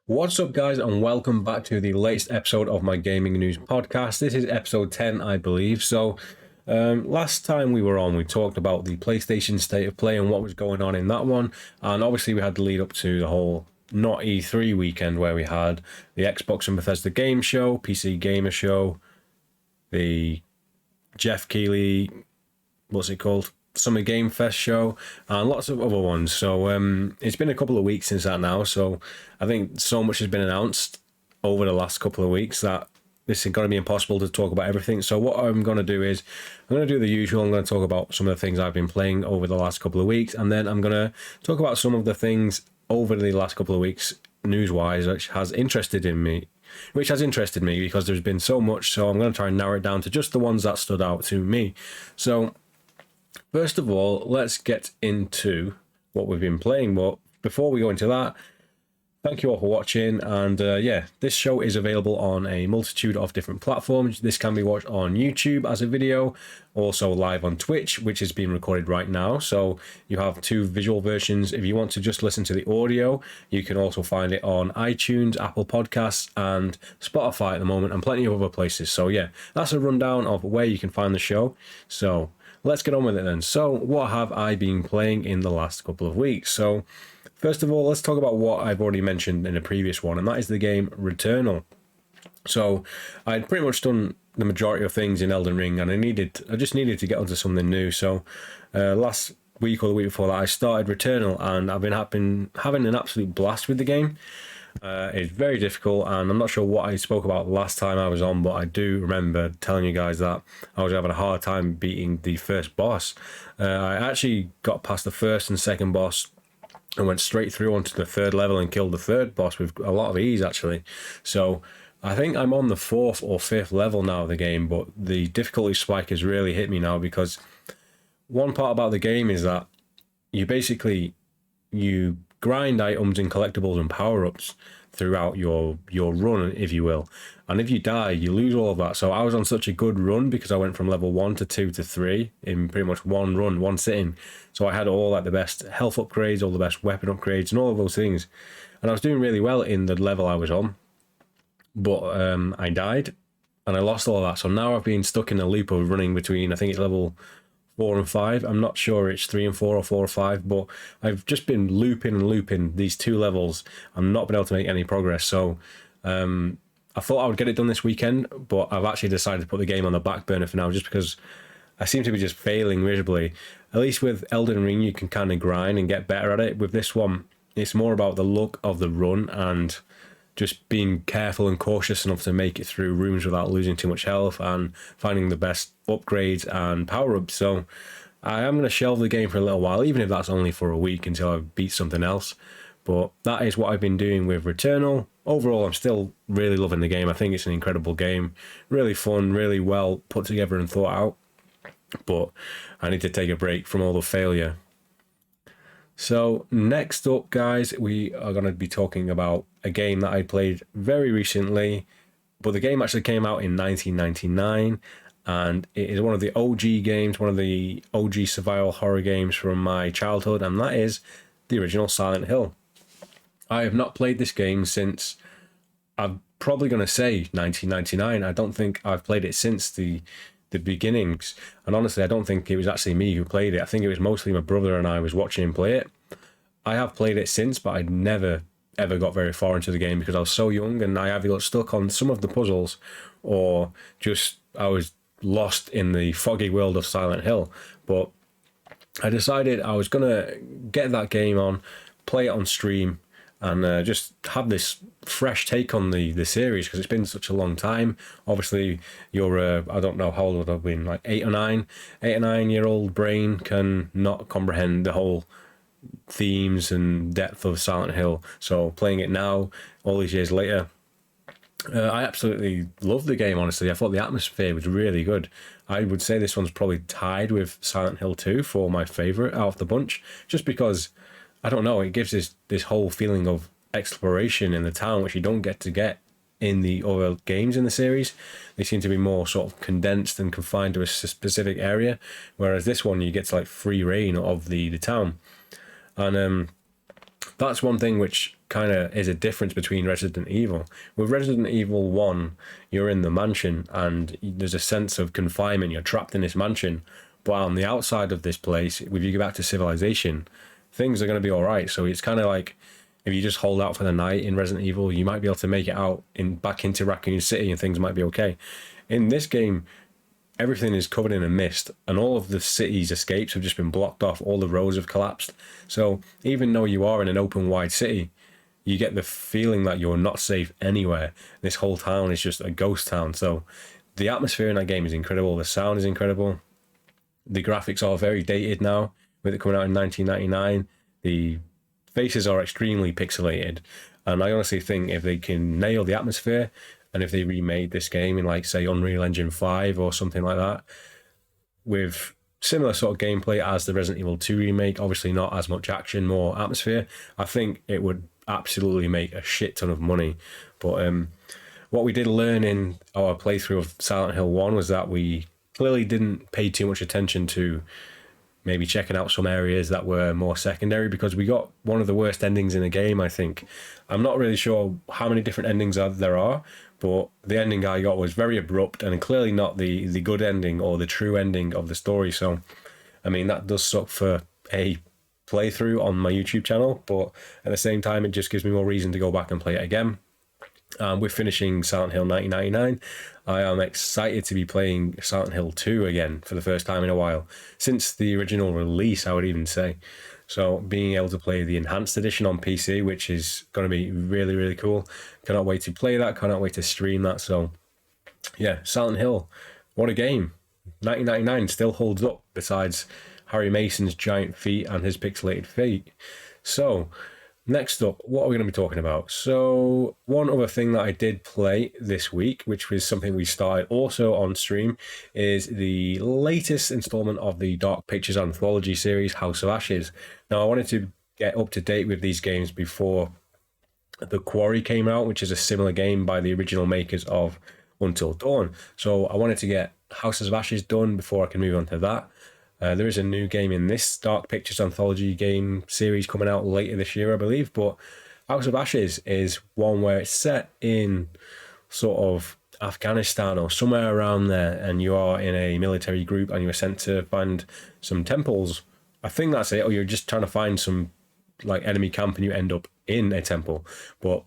What's up, guys, and welcome back to the latest episode of my gaming news podcast. This is episode 10, I believe. Last time we were on, we talked about the PlayStation State of Play and what was going on in that one. And obviously, we had the lead up to the whole not E3 weekend where we had the Xbox and Bethesda Game Show, PC Gamer Show, the Jeff Keighley, what's it called? Summer Game Fest show, and lots of other ones. It's been a couple of weeks since that now, so I think so much has been announced over the last couple of weeks that this is going to be impossible to talk about everything. So what I'm going to do is I'm going to do the usual. I'm going to talk about some of the things I've been playing over the last couple of weeks, and then I'm going to talk about some of the things over the last couple of weeks news-wise which has interested me because there's been so much. So I'm going to try and narrow it down to just the ones that stood out to me. So first of all, let's get into what we've been playing. But before we go into that, thank you all for watching. And this show is available on a multitude of different platforms. This can be watched on YouTube as a video, also live on Twitch, which is being recorded right now. So you have two visual versions. If you want to just listen to the audio, you can also find it on iTunes, Apple Podcasts, and Spotify at the moment, and plenty of other places. So yeah, that's a rundown of where you can find the show. So let's get on with it then. So what have I been playing in the last couple of weeks? So first of all, let's talk about what I've already mentioned in a previous one, and that is the game Returnal. So I'd pretty much done the majority of things in Elden Ring, and I just needed to get onto something new. So last week or the week before that, I started Returnal, and I've been having an absolute blast with the game. It's very difficult, and I'm not sure what I spoke about last time I was on, but I do remember telling you guys that I was having a hard time beating the first boss. I actually got past the first and second boss and went straight through onto the third level and killed the third boss with a lot of ease, actually. So I think I'm on the fourth or fifth level now of the game, but the difficulty spike has really hit me now, because one part about the game is that you grind items and collectibles and power-ups throughout your run, if you will. And if you die, you lose all of that. So I was on such a good run because I went from level 1 to 2 to 3 in pretty much one run, one sitting. So I had all like the best health upgrades, all the best weapon upgrades, and all of those things. And I was doing really well in the level I was on. But I died and I lost all of that. So now I've been stuck in a loop of running between, I think it's level 4 and 5. I'm not sure it's 3 and 4 or 4 or 5, but I've just been looping these two levels. I've not been able to make any progress. So I thought I would get it done this weekend, but I've actually decided to put the game on the back burner for now, just because I seem to be just failing miserably. At least with Elden Ring, you can kind of grind and get better at it. With this one, it's more about the look of the run and just being careful and cautious enough to make it through rooms without losing too much health and finding the best upgrades and power-ups. So I am going to shelve the game for a little while, even if that's only for a week until I beat something else. But that is what I've been doing with Returnal. Overall, I'm still really loving the game. I think it's an incredible game. Really fun, really well put together and thought out. But I need to take a break from all the failure. So next up, guys, we are going to be talking about a game that I played very recently, but the game actually came out in 1999, and it is one of the OG games, one of the OG survival horror games from my childhood, and that is the original Silent Hill. I have not played this game since, I'm probably going to say 1999. I don't think I've played it since the beginnings, and honestly I don't think it was actually me who played it. I think it was mostly my brother and I was watching him play it. I have played it since, but I never ever got very far into the game because I was so young, and I either got stuck on some of the puzzles or just I was lost in the foggy world of Silent Hill. But I decided I was gonna get that game on, play it on stream, and just have this fresh take on the series, because it's been such a long time. Obviously, I don't know how old I've been, like 8 or 9-year-old brain can not comprehend the whole themes and depth of Silent Hill. So playing it now, all these years later, I absolutely loved the game, honestly. I thought the atmosphere was really good. I would say this one's probably tied with Silent Hill 2 for my favourite out of the bunch, just because, I don't know, it gives this whole feeling of exploration in the town, which you don't get in the other games in the series. They seem to be more sort of condensed and confined to a specific area, whereas this one you get to like free reign of the town. And that's one thing which kind of is a difference between Resident Evil. With Resident Evil 1, you're in the mansion and there's a sense of confinement. You're trapped in this mansion. But on the outside of this place, if you go back to civilization, things are going to be all right. So it's kind of like if you just hold out for the night in Resident Evil, you might be able to make it out back into Raccoon City and things might be okay. In this game, everything is covered in a mist and all of the city's escapes have just been blocked off. All the roads have collapsed. So even though you are in an open wide city, you get the feeling that you're not safe anywhere. This whole town is just a ghost town. So the atmosphere in that game is incredible. The sound is incredible. The graphics are very dated now, with it coming out in 1999. The faces are extremely pixelated. And I honestly think if they can nail the atmosphere, and if they remade this game in, like, say, Unreal Engine 5 or something like that, with similar sort of gameplay as the Resident Evil 2 remake, obviously not as much action, more atmosphere, I think it would absolutely make a shit ton of money. But what we did learn in our playthrough of Silent Hill 1 was that we clearly didn't pay too much attention to maybe checking out some areas that were more secondary, because we got one of the worst endings in the game, I think. I'm not really sure how many different endings there are, but the ending I got was very abrupt and clearly not the good ending or the true ending of the story. So, I mean, that does suck for a playthrough on my YouTube channel, but at the same time, it just gives me more reason to go back and play it again. We're finishing Silent Hill 1999. I am excited to be playing Silent Hill 2 again for the first time in a while. Since the original release, I would even say. So being able to play the Enhanced Edition on PC, which is going to be really, really cool. Cannot wait to play that. Cannot wait to stream that. So yeah, Silent Hill. What a game. 1999 still holds up, besides Harry Mason's giant feet and his pixelated feet. So next up, what are we going to be talking about? So one other thing that I did play this week, which was something we started also on stream, is the latest installment of the Dark Pictures anthology series, House of Ashes. Now, I wanted to get up to date with these games before The Quarry came out, which is a similar game by the original makers of Until Dawn. So I wanted to get Houses of Ashes done before I can move on to that. There is a new game in this Dark Pictures anthology game series coming out later this year, I believe. But House of Ashes is one where it's set in sort of Afghanistan or somewhere around there, and you are in a military group and you're sent to find some temples. I think that's it. Or you're just trying to find some like enemy camp and you end up in a temple. But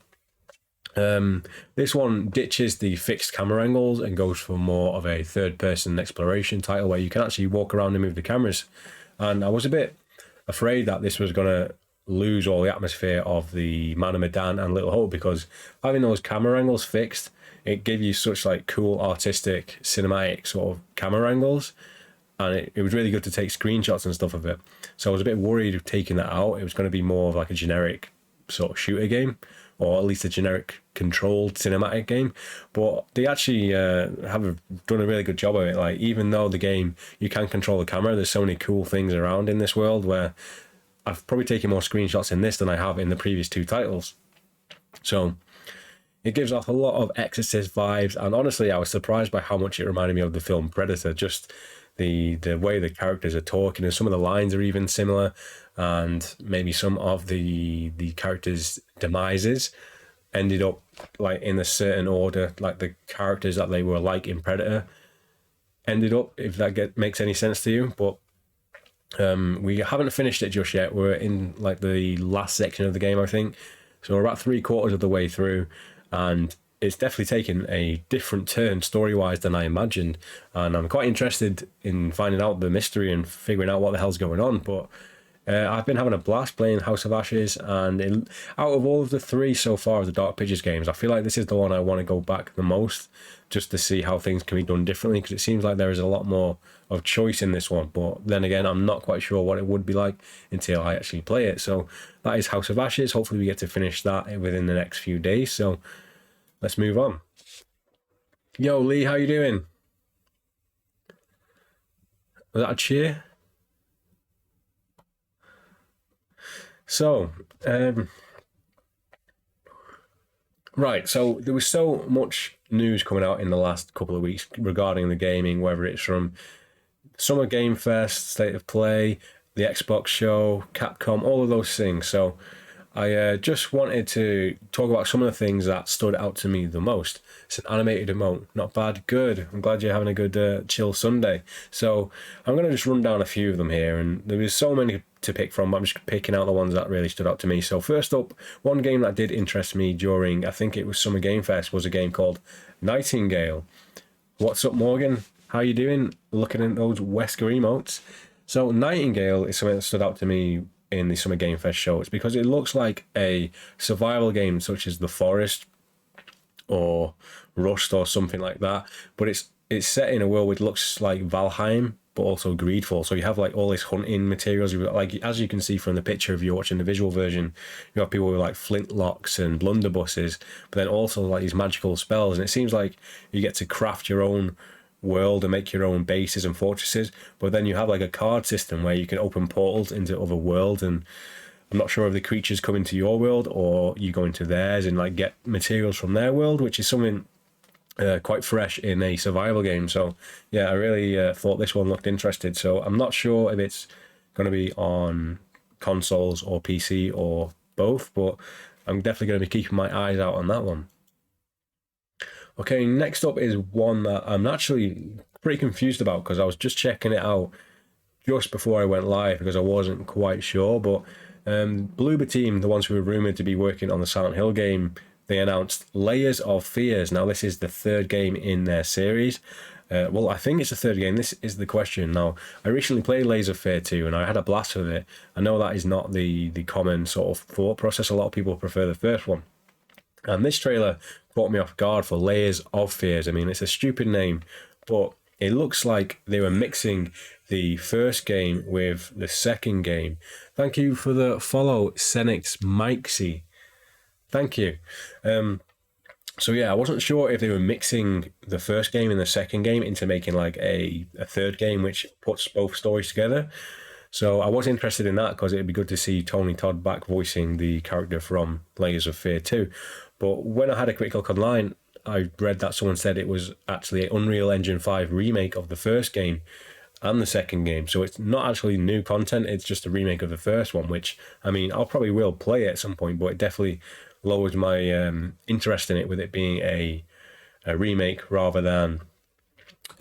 this one ditches the fixed camera angles and goes for more of a third-person exploration title where you can actually walk around and move the cameras. And I was a bit afraid that this was going to lose all the atmosphere of the Man of Medan and Little Hope, because having those camera angles fixed, it gave you such like cool, artistic, cinematic sort of camera angles. And it was really good to take screenshots and stuff of it. So I was a bit worried of taking that out. It was going to be more of like a generic sort of shooter game, or at least a generic controlled cinematic game. But they actually have done a really good job of it. Like, even though the game, you can control the camera, there's so many cool things around in this world where I've probably taken more screenshots in this than I have in the previous two titles. So it gives off a lot of Exorcist vibes. And honestly, I was surprised by how much it reminded me of the film Predator. Just the way the characters are talking, and some of the lines are even similar, and maybe some of the characters' demises ended up like in a certain order, like the characters that they were like in Predator ended up, if that makes any sense to you. But we haven't finished it just yet. We're in like the last section of the game, I think. So we're about 3/4 of the way through, and it's definitely taken a different turn story-wise than I imagined. And I'm quite interested in finding out the mystery and figuring out what the hell's going on. But I've been having a blast playing House of Ashes, and out of all of the three so far of the Dark Pictures games, I feel like this is the one I want to go back the most, just to see how things can be done differently, because it seems like there is a lot more of choice in this one. But then again, I'm not quite sure what it would be like until I actually play it. So that is House of Ashes. Hopefully we get to finish that within the next few days. So let's move on. Yo, Lee, how you doing? Was that a cheer? So, right, so there was so much news coming out in the last couple of weeks regarding the gaming, whether it's from Summer Game Fest, State of Play, the Xbox show, Capcom, all of those things. So I just wanted to talk about some of the things that stood out to me the most. It's an animated emote. Not bad, good. I'm glad you're having a good chill Sunday. So I'm going to just run down a few of them here, and there was so many to pick from, but I'm just picking out the ones that really stood out to me. So first up, one game that did interest me during, I think it was Summer Game Fest, was a game called Nightingale. What's up, Morgan? How you doing? Looking at those Wesker emotes. So Nightingale is something that stood out to me in the Summer Game Fest show. It's because it looks like a survival game such as The Forest or Rust or something like that, but it's set in a world which looks like Valheim but also Greedfall. So you have like all this hunting materials. You've got, like, as you can see from the picture, if you're watching the visual version, you have people with like flintlocks and blunderbusses, but then also like these magical spells, and it seems like you get to craft your own world and make your own bases and fortresses, but then you have like a card system where you can open portals into other worlds, and I'm not sure if the creatures come into your world or you go into theirs and like get materials from their world, which is something quite fresh in a survival game. So yeah, I really thought this one looked interesting. So I'm not sure if it's going to be on consoles or PC or both, but I'm definitely going to be keeping my eyes out on that one. Okay, next up is one that I'm actually pretty confused about because I was just checking it out just before I went live because I wasn't quite sure. But Bloober Team, the ones who were rumored to be working on the Silent Hill game, they announced Layers of Fears. Now, this is the third game in their series. Well, I think it's the third game. This is the question. Now, I recently played Layers of Fear 2 and I had a blast with it. I know that is not the common sort of thought process. A lot of people prefer the first one. And this trailer caught me off guard for Layers of Fears. I mean, it's a stupid name, but it looks like they were mixing the first game with the second game. Thank you for the follow, Senix Mikesy. Thank you. So yeah, I wasn't sure if they were mixing the first game and the second game into making like a third game, which puts both stories together. So I was interested in that because it'd be good to see Tony Todd back voicing the character from Layers of Fear 2. But when I had a quick look online, I read that someone said it was actually an Unreal Engine 5 remake of the first game and the second game. So it's not actually new content, it's just a remake of the first one, which, I mean, I'll probably will play it at some point, but it definitely lowers my interest in it with it being a remake rather than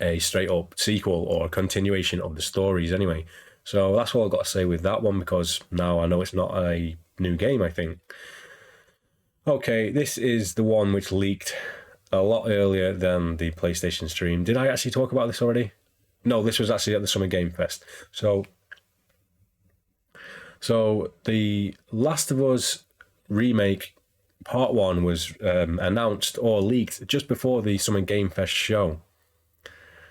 a straight up sequel or a continuation of the stories anyway. So that's all I've got to say with that one because now I know it's not a new game, I think. Okay, this is the one which leaked a lot earlier than the PlayStation stream. Did I actually talk about this already? No, this was actually at the Summer Game Fest. So the Last of Us remake part 1 was announced or leaked just before the Summer Game Fest show.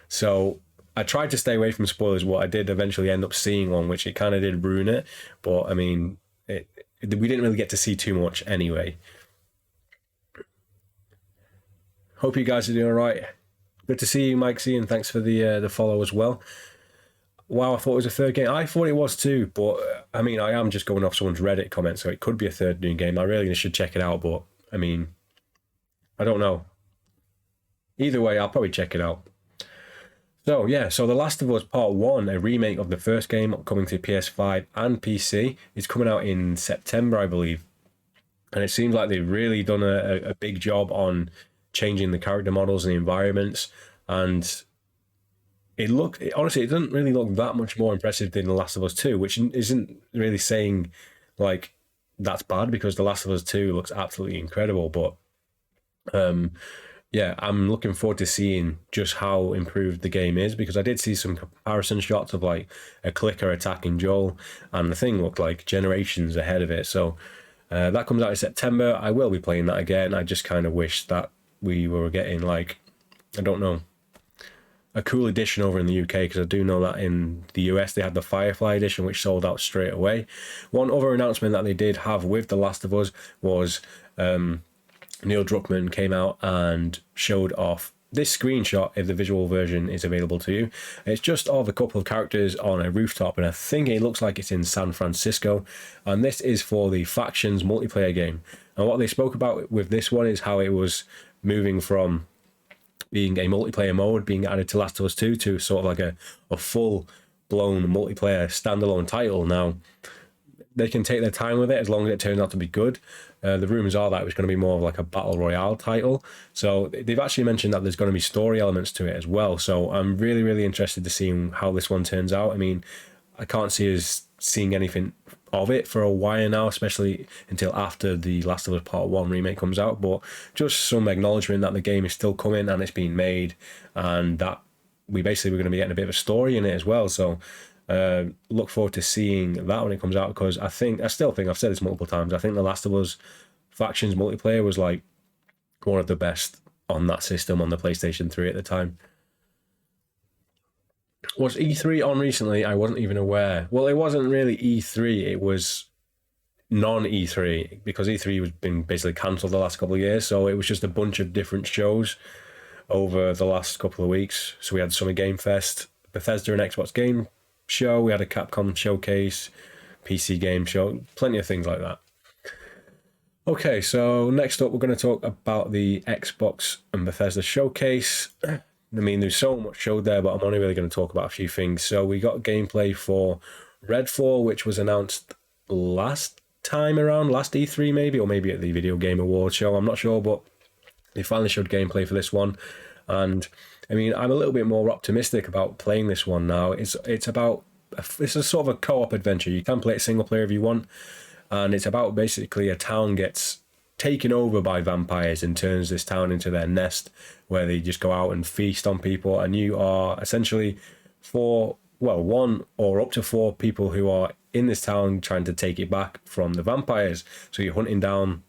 So I tried to stay away from spoilers, but I did eventually end up seeing one, which it kind of did ruin it. But I mean, we didn't really get to see too much anyway. Hope you guys are doing all right. Good to see you, Mikesy, and thanks for the follow as well. Wow, I thought it was a third game. I thought it was too, but I mean, I am just going off someone's Reddit comment, so it could be a third new game. I really should check it out, but I mean, I don't know. Either way, I'll probably check it out. So yeah, so The Last of Us Part 1, a remake of the first game coming to PS5 and PC, is coming out in September, I believe. And it seems like they've really done a big job on changing the character models and the environments, and honestly, it doesn't really look that much more impressive than The Last of Us 2, which isn't really saying like that's bad because The Last of Us 2 looks absolutely incredible. But yeah, I'm looking forward to seeing just how improved the game is because I did see some comparison shots of like a clicker attacking Joel, and the thing looked like generations ahead of it. So that comes out in September. I will be playing that again. I just kind of wish that we were getting like, I don't know, a cool edition over in the UK, because I do know that in the US they had the Firefly edition, which sold out straight away. One other announcement that they did have with The Last of Us was Neil Druckmann came out and showed off this screenshot, if the visual version is available to you. It's just of a couple of characters on a rooftop, and I think it looks like it's in San Francisco, and this is for the Factions multiplayer game. And what they spoke about with this one is how it was moving from being a multiplayer mode being added to Last of Us 2 to sort of like a full-blown multiplayer standalone title. Now, they can take their time with it as long as it turns out to be good. The rumors are that it was going to be more of like a battle royale title. So they've actually mentioned that there's going to be story elements to it as well. So I'm really, really interested to see how this one turns out. I mean, I can't see us seeing anything of it for a while now, especially until after the Last of Us Part 1 remake comes out. But just some acknowledgement that the game is still coming and it's being made, and that we basically we're going to be getting a bit of a story in it as well. So look forward to seeing that when it comes out, because I still think I've said this multiple times, I think the Last of Us Factions multiplayer was like one of the best on that system on the PlayStation 3 at the time. Was E3 on recently? I wasn't even aware. Well, it wasn't really E3, it was non E3, because E3 was been basically cancelled the last couple of years, so it was just a bunch of different shows over the last couple of weeks. So we had Summer Game Fest, Bethesda and Xbox Game Show, we had a Capcom showcase, PC game show, plenty of things like that. Okay, so next up we're going to talk about the Xbox and Bethesda showcase. I mean, there's so much showed there, but I'm only really going to talk about a few things. So we got gameplay for Redfall, which was announced last time around, last E3 maybe, or maybe at the Video Game Awards show, I'm not sure, but they finally showed gameplay for this one. And I mean, I'm a little bit more optimistic about playing this one now. It's a sort of a co-op adventure. You can play it single player if you want, and it's about basically a town gets taken over by vampires and turns this town into their nest, where they just go out and feast on people, and you are essentially one or up to four people who are in this town trying to take it back from the vampires. So you're hunting down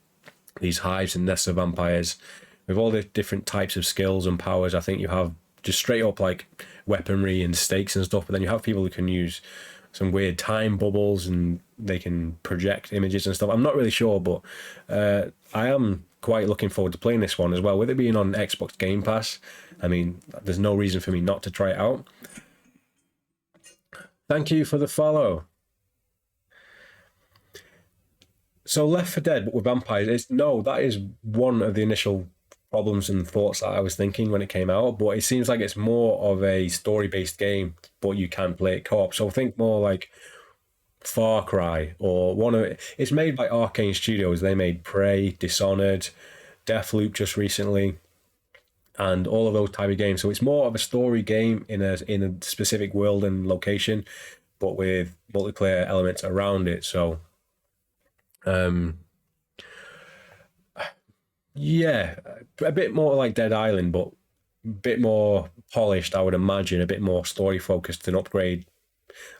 these hives and nests of vampires with all the different types of skills and powers. I think you have just straight up like weaponry and stakes and stuff, but then you have people who can use some weird time bubbles and they can project images and stuff. I'm not really sure, but I am quite looking forward to playing this one as well. With it being on Xbox Game Pass, I mean, there's no reason for me not to try it out. Thank you for the follow. So Left 4 Dead, but with vampires, that is one of the initial problems and thoughts that I was thinking when it came out, but it seems like it's more of a story-based game, but you can play it co-op. So think more like Far Cry, or it's made by Arcane Studios. They made Prey, Dishonored, Deathloop just recently, and all of those type of games. So it's more of a story game in a specific world and location, but with multiplayer elements around it. So yeah, a bit more like Dead Island, but a bit more polished, I would imagine, a bit more story focused and upgrade.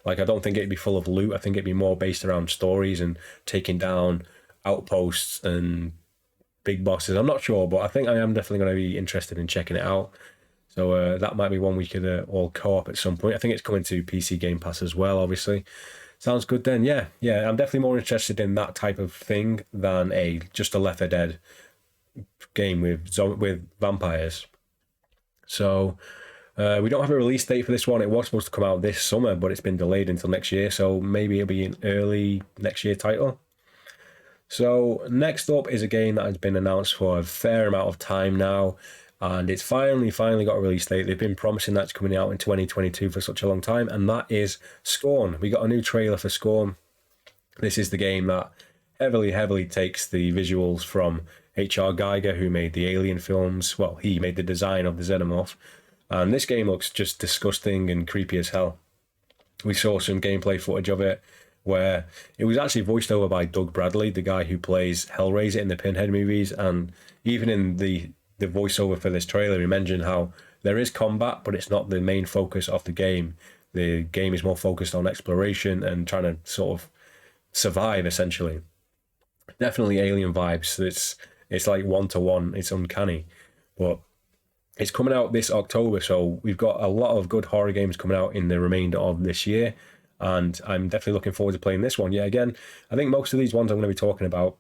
Like, I don't think it'd be full of loot. I think it'd be more based around stories and taking down outposts and big bosses. I'm not sure, but I think I am definitely going to be interested in checking it out. So that might be one we could all co-op at some point. I think it's coming to PC Game Pass as well, obviously. Sounds good then. Yeah, I'm definitely more interested in that type of thing than just a Left 4 Dead game with vampires. So we don't have a release date for this one. It was supposed to come out this summer, but it's been delayed until next year, so maybe it'll be an early next year title. So next up is a game that has been announced for a fair amount of time now, and it's finally got a release date. They've been promising that's coming out in 2022 for such a long time, and that is Scorm. We got a new trailer for Scorm. This is the game that heavily takes the visuals from H.R. Geiger, who made the Alien films. Well, he made the design of the Xenomorph. And this game looks just disgusting and creepy as hell. We saw some gameplay footage of it where it was actually voiced over by Doug Bradley, the guy who plays Hellraiser in the Pinhead movies. And even in the voiceover for this trailer, he mentioned how there is combat, but it's not the main focus of the game. The game is more focused on exploration and trying to sort of survive, essentially. Definitely alien vibes. It's like one-to-one. It's uncanny. But it's coming out this October, so we've got a lot of good horror games coming out in the remainder of this year, and I'm definitely looking forward to playing this one. Yeah, again, I think most of these ones I'm going to be talking about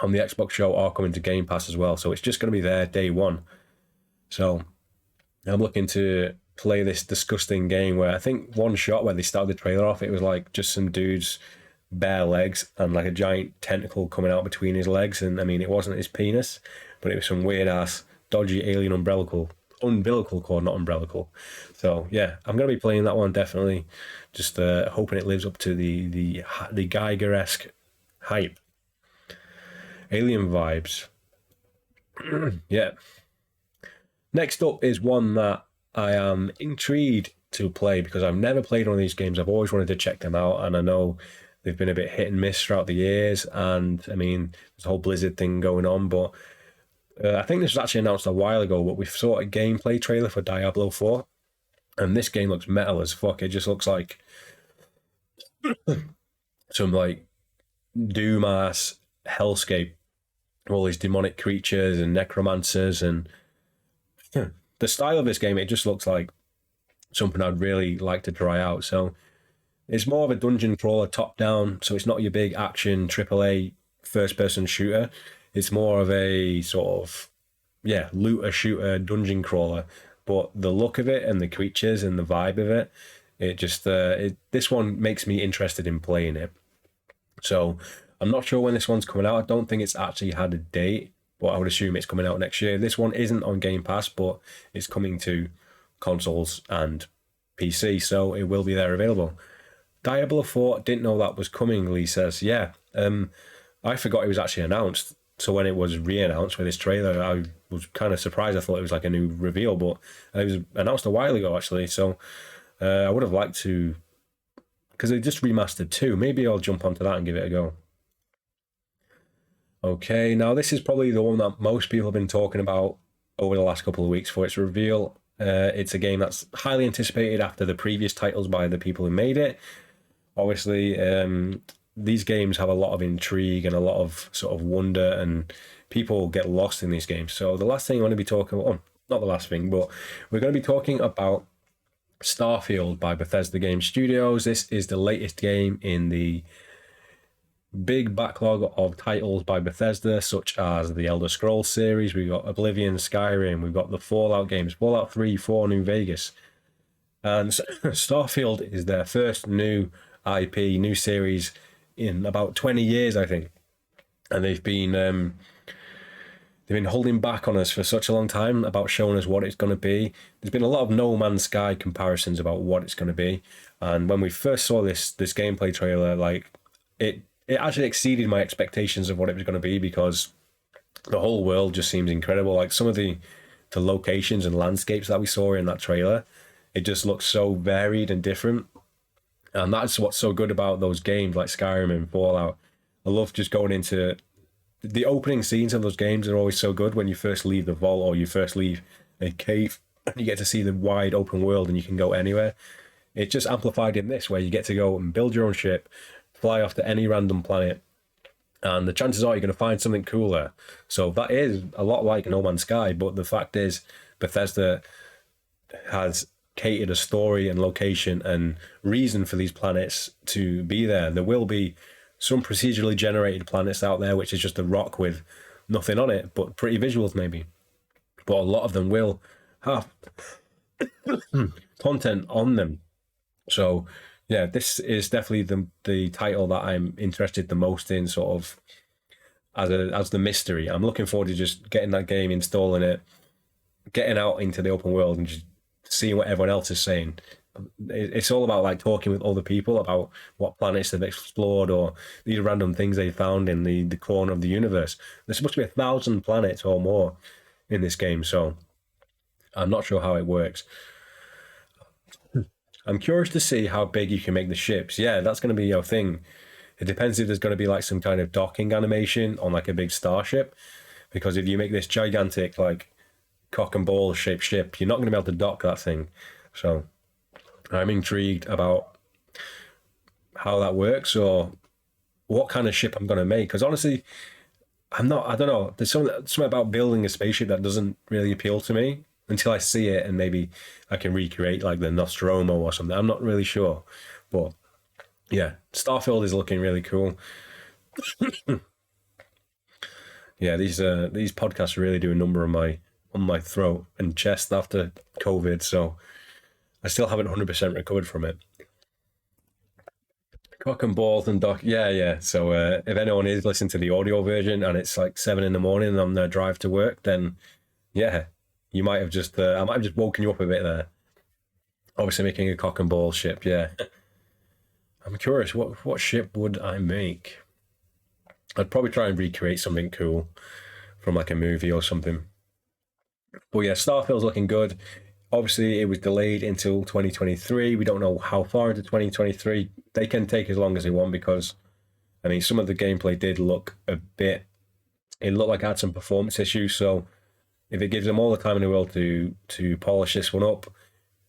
on the Xbox show are coming to Game Pass as well, so it's just going to be there day one. So I'm looking to play this disgusting game where I think one shot where they started the trailer off, it was like just some dude's bare legs and like a giant tentacle coming out between his legs, and I mean, it wasn't his penis, but it was some weird ass dodgy alien umbilical cord, not umbrellical. So yeah, I'm gonna be playing that one definitely. Just hoping it lives up to the Geiger-esque hype. Alien vibes. Yeah. Next up is one that I am intrigued to play because I've never played one of these games. I've always wanted to check them out, and I know they've been a bit hit and miss throughout the years. And I mean, there's a whole Blizzard thing going on, but I think this was actually announced a while ago. But we saw a gameplay trailer for Diablo 4, and this game looks metal as fuck. It just looks like some like Doom ass hellscape, all these demonic creatures and necromancers, and the style of this game, it just looks like something I'd really like to try out. So it's more of a dungeon crawler top down, so it's not your big action AAA first person shooter. It's more of a sort of looter shooter dungeon crawler. But the look of it and the creatures and the vibe of it, it just this one makes me interested in playing it. So I'm not sure when this one's coming out. I don't think it's actually had a date, but I would assume it's coming out next year. This one isn't on Game Pass, but it's coming to consoles and PC, so it will be there available. Diablo 4, didn't know that was coming, Lee says. Yeah, I forgot it was actually announced. So when it was re-announced with this trailer, I was kind of surprised. I thought it was like a new reveal, but it was announced a while ago, actually. So I would have liked to, because they just remastered 2. Maybe I'll jump onto that and give it a go. Okay, now this is probably the one that most people have been talking about over the last couple of weeks for its reveal. It's a game that's highly anticipated after the previous titles by the people who made it. Obviously, these games have a lot of intrigue and a lot of sort of wonder, and people get lost in these games. So the last thing I want to be talking about, not the last thing, but we're going to be talking about Starfield by Bethesda Game Studios. This is the latest game in the big backlog of titles by Bethesda, such as the Elder Scrolls series. We've got Oblivion, Skyrim, we've got the Fallout games, Fallout 3, 4, New Vegas. And Starfield is their first new IP, new series in about 20 years, I think. And they've been holding back on us for such a long time about showing us what it's going to be. There's been a lot of No Man's Sky comparisons about what it's going to be. And when we first saw this gameplay trailer, like it actually exceeded my expectations of what it was going to be, because the whole world just seems incredible. Like some of the locations and landscapes that we saw in that trailer, it just looks so varied and different. And that's what's so good about those games like Skyrim and Fallout. I love just going into the opening scenes of those games are always so good when you first leave the vault or you first leave a cave and you get to see the wide open world and you can go anywhere. It's just amplified in this, where you get to go and build your own ship, fly off to any random planet, and the chances are you're going to find something cool there. So that is a lot like No Man's Sky, but the fact is Bethesda has catered a story and location and reason for these planets to be there. There will be some procedurally generated planets out there, which is just a rock with nothing on it, but pretty visuals maybe. But a lot of them will have content on them. So yeah, this is definitely the title that I'm interested the most in, sort of as the mystery. I'm looking forward to just getting that game, installing it, getting out into the open world and just seeing what everyone else is saying. It's all about like talking with other people about what planets they've explored or these random things they found in the corner of the universe. There's supposed to be 1,000 planets or more in this game, so I'm not sure how it works. I'm curious to see how big you can make the ships. Yeah, that's going to be your thing. It depends if there's going to be like some kind of docking animation on like a big starship, because if you make this gigantic like cock and ball shaped ship, you're not going to be able to dock that thing. So I'm intrigued about how that works or what kind of ship I'm going to make. Because honestly, I don't know. There's something about building a spaceship that doesn't really appeal to me until I see it, and maybe I can recreate like the Nostromo or something. I'm not really sure. But yeah, Starfield is looking really cool. Yeah, these podcasts really do a number on my throat and chest after COVID, so I still haven't 100% recovered from it. Cock and balls and dock, yeah. So if anyone is listening to the audio version and it's like 7 a.m. and I'm on their drive to work, then yeah, You might have just, I might have just woken you up a bit there. Obviously, making a cock and ball ship. Yeah, I'm curious. What ship would I make? I'd probably try and recreate something cool from like a movie or something. But yeah, Starfield's looking good. Obviously, it was delayed until 2023. We don't know how far into 2023. They can take as long as they want because, I mean, some of the gameplay did look a bit. It looked like it had some performance issues. So if it gives them all the time in the world to polish this one up,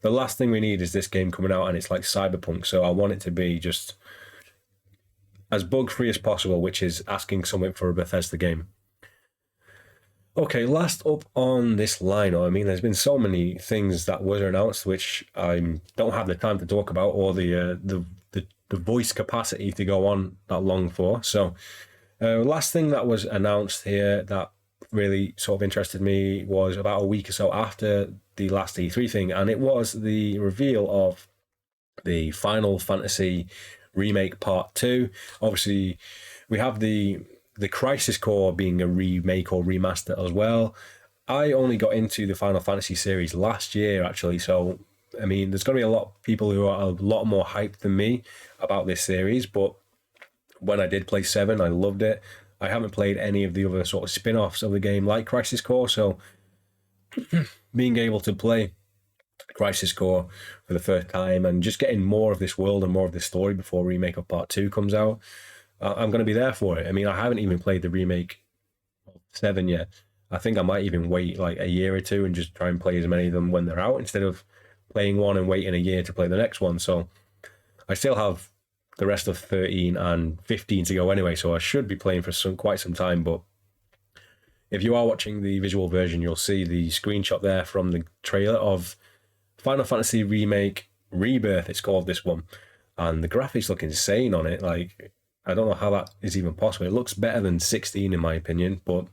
the last thing we need is this game coming out and it's like Cyberpunk. So I want it to be just as bug free as possible, which is asking something for a Bethesda game. Okay, last up on this lineup, I mean, there's been so many things that were announced which I don't have the time to talk about or the voice capacity to go on that long for. So, last thing that was announced here that really sort of interested me was about a week or so after the last E3 thing, and it was the reveal of the Final Fantasy Remake Part 2. Obviously, we have the Crisis Core being a remake or remaster as well. I only got into the Final Fantasy series last year, actually, so I mean, there's going to be a lot of people who are a lot more hyped than me about this series, but when I did play 7, I loved it. I haven't played any of the other sort of spin-offs of the game like Crisis Core, so being able to play Crisis Core for the first time and just getting more of this world and more of this story before Remake of Part 2 comes out, I'm going to be there for it. I mean, I haven't even played the remake of 7 yet. I think I might even wait like a year or two and just try and play as many of them when they're out instead of playing one and waiting a year to play the next one. So I still have the rest of 13 and 15 to go anyway, so I should be playing for quite some time. But if you are watching the visual version, you'll see the screenshot there from the trailer of Final Fantasy Remake Rebirth, it's called, this one. And the graphics look insane on it. Like, I don't know how that is even possible. It looks better than 16 in my opinion, but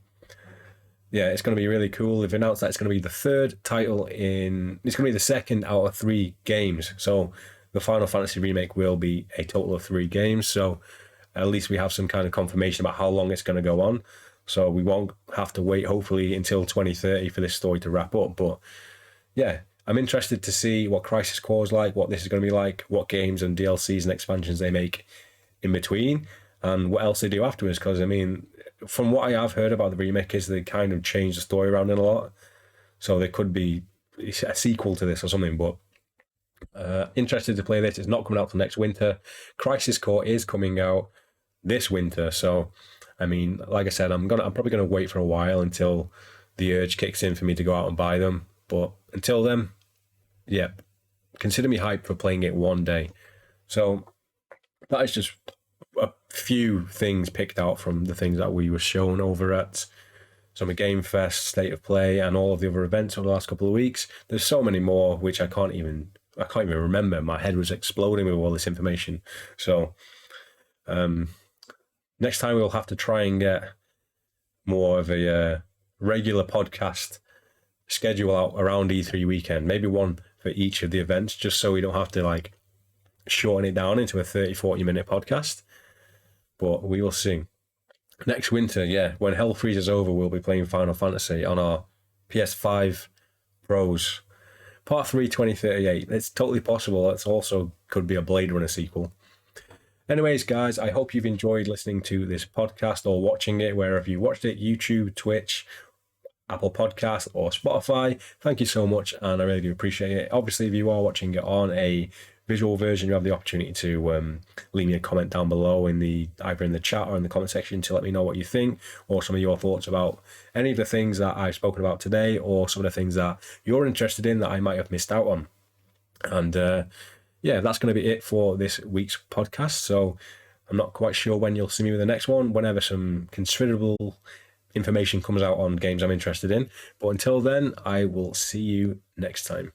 yeah, it's going to be really cool. They've announced that it's going to be the third title it's going to be the second out of 3 games. So the Final Fantasy Remake will be a total of 3 games. So at least we have some kind of confirmation about how long it's going to go on. So we won't have to wait, hopefully, until 2030 for this story to wrap up. But yeah, I'm interested to see what Crisis Core is like, what this is going to be like, what games and DLCs and expansions they make in between, and what else they do afterwards. Because, I mean, from what I have heard about the remake is they kind of change the story around in a lot. So there could be a sequel to this or something, but interested to play this. It's not coming out till next winter. Crisis Core is coming out this winter. So, I mean, like I said, I'm probably gonna wait for a while until the urge kicks in for me to go out and buy them. But until then, yeah, consider me hyped for playing it one day. So that is just a few things picked out from the things that we were shown over at Summer Game Fest, State of Play, and all of the other events over the last couple of weeks. There's so many more which I can't even remember. My head was exploding with all this information. So next time we'll have to try and get more of a regular podcast schedule out around E3 weekend, maybe one for each of the events, just so we don't have to like shorten it down into a 30-40 minute podcast. But we will see. Next winter, yeah, when hell freezes over, we'll be playing Final Fantasy on our PS5 Pros. Part 3 2038. It's totally possible. It's also could be a Blade Runner sequel. Anyways, guys, I hope you've enjoyed listening to this podcast or watching it wherever you watched it, YouTube, Twitch, Apple Podcast, or Spotify. Thank you so much, and I really do appreciate it. Obviously, if you are watching it on a visual version, you have the opportunity to leave me a comment down below either in the chat or in the comment section to let me know what you think, or some of your thoughts about any of the things that I've spoken about today, or some of the things that you're interested in that I might have missed out on. And yeah, that's going to be it for this week's podcast. So I'm not quite sure when you'll see me with the next one, whenever some considerable information comes out on games I'm interested in. But until then, I will see you next time.